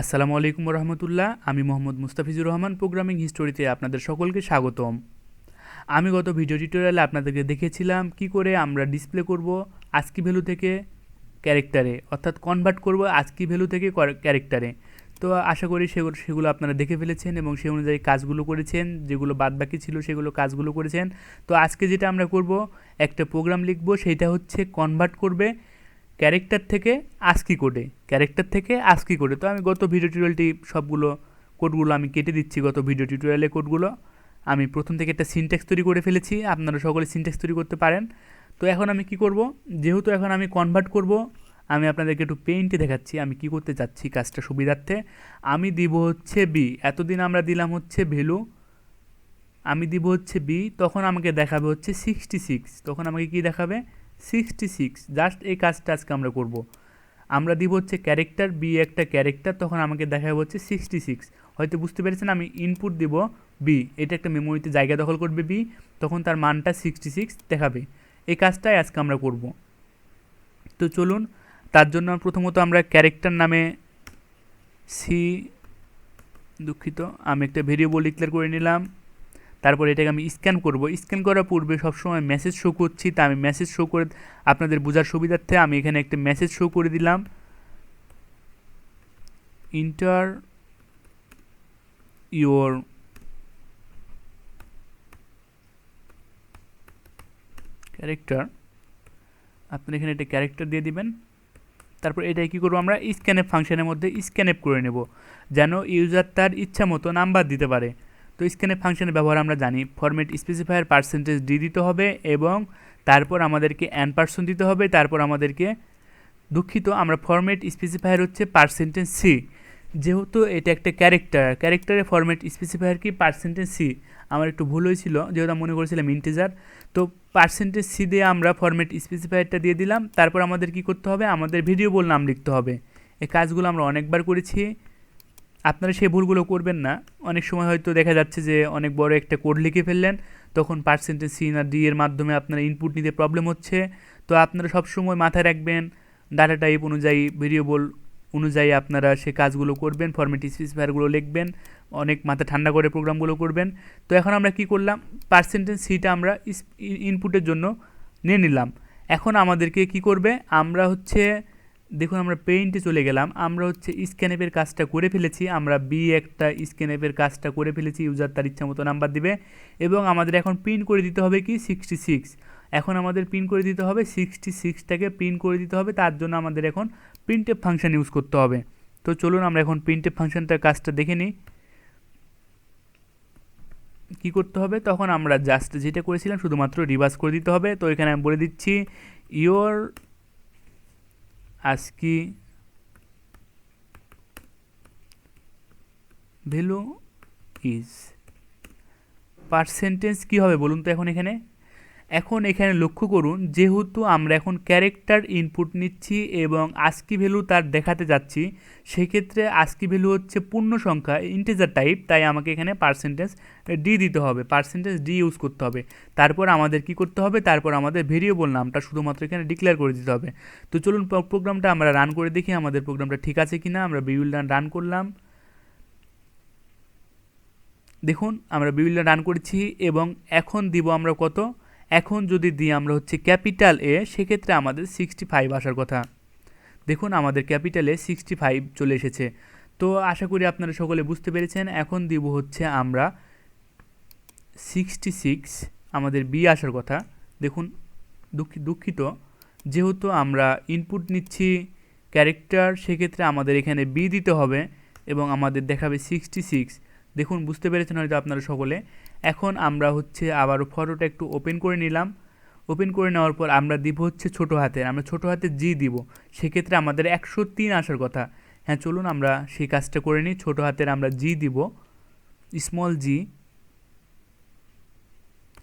আসসালামু আলাইকুম রহমতুল্লাহ। আমি মোহাম্মদ মুস্তাফিজুর রহমান, প্রোগ্রামিং হিস্টোরিতে আপনাদের সকলকে স্বাগতম। আমি গত ভিডিও টিউটোরিয়ালে আপনাদেরকে দেখিয়েছিলাম কি করে আমরা ডিসপ্লে করব আস্কি ভ্যালু থেকে ক্যারেক্টারে, অর্থাৎ কনভার্ট করব আস্কি ভ্যালু থেকে ক্যারেক্টারে। তো আশা করি সেগুলো আপনারা দেখে ফেলেছেন এবং সেই অনুযায়ী কাজগুলো করেছেন, যেগুলো বাদ বাকি ছিল সেগুলো কাজগুলো করেছেন। তো আজকে যেটা আমরা করব, একটা প্রোগ্রাম লিখব, সেইটা হচ্ছে কনভার্ট করবে ক্যারেক্টার থেকে আস্কি কোডে, ক্যারেক্টার থেকে আস্কি কোডে। তো আমি গত ভিডিও টিউটোরিয়ালটি সবগুলো কোডগুলো আমি কেটে দিচ্ছি। গত ভিডিও টিউটোরিয়ালে কোডগুলো আমি প্রথম থেকে একটা সিনট্যাক্স তৈরি করে ফেলেছি, আপনারা সকলে সিনট্যাক্স তৈরি করতে পারেন। তো এখন আমি কি করব, যেহেতু এখন আমি কনভার্ট করব, আমি আপনাদেরকে একটু পেইন্টে দেখাচ্ছি আমি কি করতে চাচ্ছি কাজটা সুবিধার্থে। আমি দিব হচ্ছে বি, এতদিন আমরা দিলাম হচ্ছে ভ্যালু, আমি দিব হচ্ছে বি, তখন আমাকে দেখাবে হচ্ছে 66, তখন আমাকে কি দেখাবে 66। জাস্ট এই কাজটা আজকে আমরা করব। আমরা দিব হচ্ছে ক্যারেক্টার, বি একটা ক্যারেক্টার, তখন আমাকে দেখাবে হচ্ছে 66। হয়তো বুঝতে পেরেছেন, আমি ইনপুট দিব বি, এটা একটা মেমোরিতে জায়গা দখল করবে বি, তখন তার মানটা 66 দেখাবে। এই কাজটাই আজকে আমরা করব। তো চলুন, তার জন্য প্রথমত আমরা ক্যারেক্টার নামে দুঃখিত, আমি একটা ভেরিয়েবল ডিক্লেয়ার করে নিলাম। তারপর এটাকে আমি স্ক্যান করব। স্ক্যান করার পূর্বে সবসময় মেসেজ শো করছি, তা আমি মেসেজ শো করে আপনাদের বোঝার সুবিধার্থে আমি এখানে একটা মেসেজ শো করে দিলাম, ইন্টার ইওর ক্যারেক্টার। আপনি এখানে একটা ক্যারেক্টার দিয়ে দিবেন। তারপর এটাই কী করবো, আমরা স্ক্যানএপ ফাংশনের মধ্যে স্ক্যানএপ করে নেব, যেন ইউজার তার ইচ্ছা মতো নাম্বার দিতে পারে। তো স্ক্যানএপ ফাংশনের ব্যবহার আমরা জানি, ফরম্যাট স্পেসিফায়ার % ডি দিতে হবে এবং তারপর আমাদেরকে % দিতে হবে, তারপর আমাদেরকে দুঃখিত, আমরা ফরম্যাট স্পেসিফায়ার হচ্ছে %c, যেহেতু এটা একটা ক্যারেক্টারের ফরম্যাট স্পেসিফায়ার কি %c। আমার একটু ভুল হয়েছিল, যেহেতু আমি মনে করেছিলাম ইন্টিজার। তো %c দিয়ে আমরা ফরম্যাট স্পেসিফায়ারটা দিয়ে দিলাম। তারপর আমাদের কি করতে হবে, আমাদের ভেরিয়েবল নাম লিখতে হবে। এই কাজগুলো আমরা অনেকবার করেছি, আপনারা সেই ভুলগুলো করবেন না। অনেক সময় হয়তো দেখা যাচ্ছে যে অনেক বড় একটা কোড লিখে ফেললেন, তখন %c না d এর মাধ্যমে আপনারা ইনপুট নিতে প্রবলেম হচ্ছে। তো আপনারা সবসময় মাথায় রাখবেন, ডাটা টাইপ অনুযায়ী, ভেরিয়েবল অনুযায়ী আপনারা সে কাজগুলো করবেন, ফরম্যাট স্পেসিফায়ারগুলো লিখবেন, অনেক মাথা ঠান্ডা করে প্রোগ্রামগুলো করবেন। তো এখন আমরা কি করলাম, %c আমরা ইনপুটের জন্য নিয়ে নিলাম। এখন আমাদেরকে কি করবে, আমরা হচ্ছে দেখুন আমরা পেইন্টে চলে গেলাম, আমরা হচ্ছে স্ক্যানএপের কাজটা করে ফেলেছি, আমরা বি একটা স্ক্যানএপের কাজটা করে ফেলেছি, ইউজার তার ইচ্ছা মতো নাম্বার দিবে এবং আমাদের এখন প্রিন্ট করে দিতে হবে কি 66। এখন আমাদের প্রিন্ট করে দিতে হবে 66টাকে প্রিন্ট করে দিতে হবে, তার জন্য আমাদের এখন প্রিন্টএফ ফাংশন ইউজ করতে হবে। তো চলুন আমরা এখন প্রিন্টএফ ফাংশনটার কাজটা দেখে নিই কী করতে হবে। তখন আমরা জাস্ট যেটা করেছিলাম শুধুমাত্র রিভার্স করে দিতে হবে। তো এখানে আমি বলে দিচ্ছি ইওর ASCII ভ্যালু ইজ % কী হবে বলুন তো। এখন এখানে লক্ষ্য করুন, যেহেতু আমরা এখন ক্যারেক্টার ইনপুট নিচ্ছি এবং ASCII ভ্যালু তার দেখাতে যাচ্ছি, সেক্ষেত্রে ASCII ভ্যালু হচ্ছে পূর্ণ সংখ্যা, ইন্টিজার টাইপ, তাই আমাকে এখানে %d দিতে হবে, %d ইউজ করতে হবে। তারপর আমাদের কি করতে হবে, তারপর আমাদের ভেরিয়েবল নামটা শুধুমাত্র এখানে ডিক্লেয়ার করে দিতে হবে। তো চলুন প্রোগ্রামটা আমরা রান করে দেখি আমাদের প্রোগ্রামটা ঠিক আছে কিনা। আমরা বিউল্ড রান করলাম, দেখুন আমরা বিউল্ড রান করেছি এবং এখন দিব আমরা কত, এখন যদি দিই আমরা হচ্ছে ক্যাপিটাল এ, সেক্ষেত্রে আমাদের 65 আসার কথা। দেখুন আমাদের ক্যাপিটালে 65 চলে এসেছে। তো আশা করি আপনারা সকলে বুঝতে পেরেছেন। এখন দিব হচ্ছে আমরা 66, আমাদের বি আসার কথা। দেখুন দুঃখিত, যেহেতু আমরা ইনপুট নিচ্ছি ক্যারেক্টার, সেক্ষেত্রে আমাদের এখানে বি দিতে হবে এবং আমাদের দেখাবে 66। দেখুন বুঝতে পেরেছেন হয়তো আপনারা সকলে। এখন আমরা হচ্ছে আবারও ফটোটা একটু ওপেন করে নিলাম। ওপেন করে নেওয়ার পর আমরা দিব হচ্ছে ছোটো হাতের, আমরা ছোটো হাতের জি দিব, সেক্ষেত্রে আমাদের 103 আসার কথা। হ্যাঁ চলুন আমরা সেই কাজটা করে নিই। ছোটো হাতের আমরা জি দিব, স্মল জি,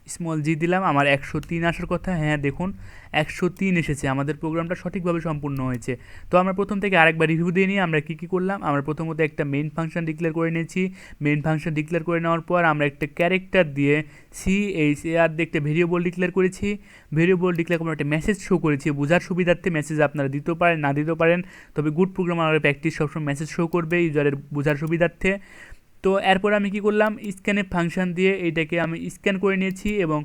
স্মল জি দিলাম, আমার 103 আসার কথা। হ্যাঁ দেখুন 103 এসেছে, আমাদের প্রোগ্রামটা সঠিকভাবে সম্পূর্ণ হয়েছে। তো আমরা প্রথম থেকে আরেকবার রিভিউ দিয়ে নিই আমরা কী কী করলাম। আমরা প্রথমত একটা মেইন ফাংশন ডিক্লেয়ার করে নিয়েছি। মেইন ফাংশন ডিক্লেয়ার করে নেওয়ার পর আমরা একটা ক্যারেক্টার দিয়ে CHAR দিয়ে একটা ভেরিয়েবল ডিক্লেয়ার করেছি। ভেরিয়েবল ডিক্লেয়ার করে একটা মেসেজ শো করেছি, বোঝার সুবিধার্থে মেসেজ আপনারা দিতেও পারেন না দিতেও পারেন, তবে গুড প্রোগ্রামারের প্র্যাকটিস সবসময় মেসেজ শো করবে ইউজারের বোঝার সুবিধার্থে। তো এরপর আমি কি করলাম, স্ক্যানএফ ফাংশন দিয়ে এইটাকে আমি স্ক্যান করে নিয়েছি এবং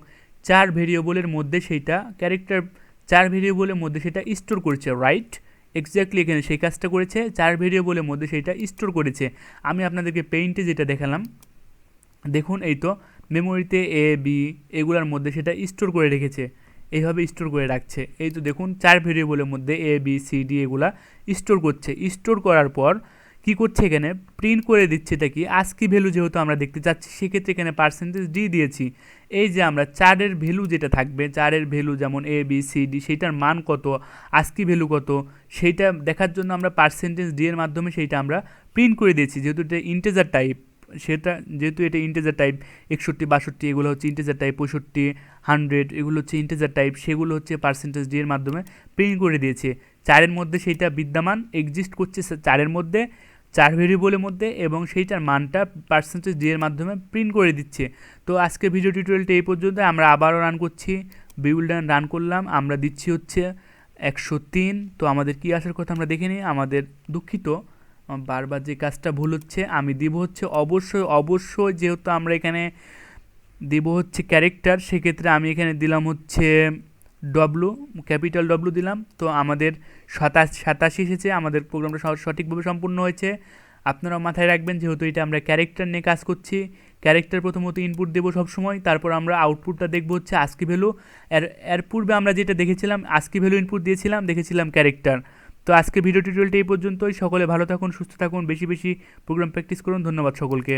4 ভেরিয়েবলের মধ্যে সেইটা ক্যারেক্টার 4 ভেরিয়েবলের মধ্যে সেটা স্টোর করেছে, রাইট? এক্স্যাক্টলি এখানে সেই কাজটা করেছে, 4 ভেরিয়েবলের মধ্যে সেইটা স্টোর করেছে। আমি আপনাদেরকে পেইন্টে যেটা দেখালাম, দেখুন এই তো মেমোরিতে A B এগুলোর মধ্যে সেটা স্টোর করে রেখেছে, এইভাবে স্টোর করে রাখছে। এই তো দেখুন 4 ভেরিয়েবলের মধ্যে A B C D এগুলা স্টোর করছে। স্টোর করার পর কি করছে, এখানে প্রিন্ট করে দিচ্ছে। এটা কি ASCII ভ্যালু যেহেতু আমরা দেখতে চাচ্ছি, সেক্ষেত্রে এখানে %d দিয়েছি। এই যে আমরা 4-এর ভ্যালু যেটা থাকবে, 4-এর ভ্যালু যেমন A B C D সেইটার মান কত, ASCII ভ্যালু কত, সেইটা দেখার জন্য আমরা %d এর মাধ্যমে সেইটা আমরা প্রিন্ট করে দিয়েছি। যেহেতু এটা ইন্টিজার টাইপ, সেটা যেহেতু এটা ইন্টিজার টাইপ 61 62 এগুলো হচ্ছে ইন্টিজার টাইপ, 65 100 এগুলো হচ্ছে ইন্টিজার টাইপ, সেগুলো হচ্ছে %d এর মাধ্যমে প্রিন্ট করে দিয়েছে। 4-এর মধ্যে সেইটা বিদ্যমান এক্সিস্ট করছে 4-এর মধ্যে, 4 ভেরিয়েবলের মধ্যে, এবং সেইটার মানটা %d এর মাধ্যমে প্রিন্ট করে দিচ্ছে। তো আজকে ভিডিও টিউটোরিয়ালটা এই পর্যন্ত। আমরা আবারও রান করছি, বিউল্ডান রান করলাম, আমরা দিচ্ছি হচ্ছে 103। তো আমাদের কি আসার কথা আমরা দেখে নিই। আমাদের দুঃখিত, বারবার যে কাজটা ভুল হচ্ছে, আমি দিব হচ্ছে অবশ্যই যেহেতু আমরা এখানে দিব হচ্ছে ক্যারেক্টার, সেক্ষেত্রে আমি এখানে দিলাম হচ্ছে ডব্লু, ক্যাপিটাল ডব্লু দিলাম। তো আমাদের 87 এসেছে, আমাদের প্রোগ্রামটা সঠিকভাবে সম্পূর্ণ হয়েছে। আপনারাও মাথায় রাখবেন, যেহেতু এটা আমরা ক্যারেক্টার নিয়ে কাজ করছি, ক্যারেক্টার প্রথমত ইনপুট দেবো সবসময়, তারপর আমরা আউটপুটটা দেখবো হচ্ছে ASCII ভ্যালু। এর পূর্বে আমরা যেটা দেখেছিলাম ASCII ভ্যালু ইনপুট দিয়েছিলাম, দেখেছিলাম ক্যারেক্টার। তো আজকে ভিডিও টিউটোরিয়ালটা এই পর্যন্তই। সকলে ভালো থাকুন, সুস্থ থাকুন, বেশি বেশি প্রোগ্রাম প্র্যাকটিস করুন। ধন্যবাদ সকলকে।